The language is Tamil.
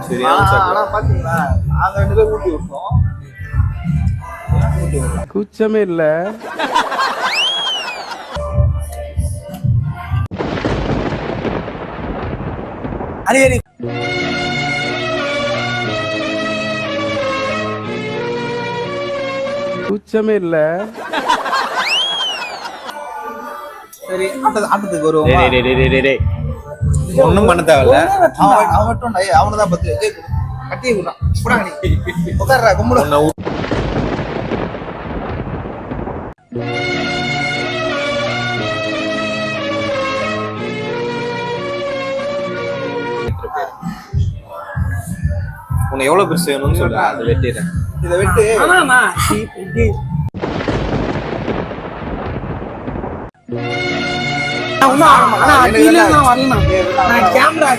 சரியான ஆனா சாக்லேட். பாத்தீங்களா நாங்க 2 பேரும் ஊட்டி விட்டோம். ஊட்டி விட்டோம். கூச்சமே இல்ல. அடி அடி கூச்சமே இல்ல. சரி ஆட்டத்துக்கு வருவோம். டேய் டேய் டேய் டேய் டேய். ஒண்ணும் பண்ண தேவையில்ல. அவன் மட்டும் அவனு தான் 10 கட்டியே விடுறான். புடா நீ உட்கார்றா கும்பிடு. உன்னை உன்னை எவ்வளவு பெருசு வேணும்னு சொல்ற, அது வெட்டிடுறேன். இதை விட்டு கேமரா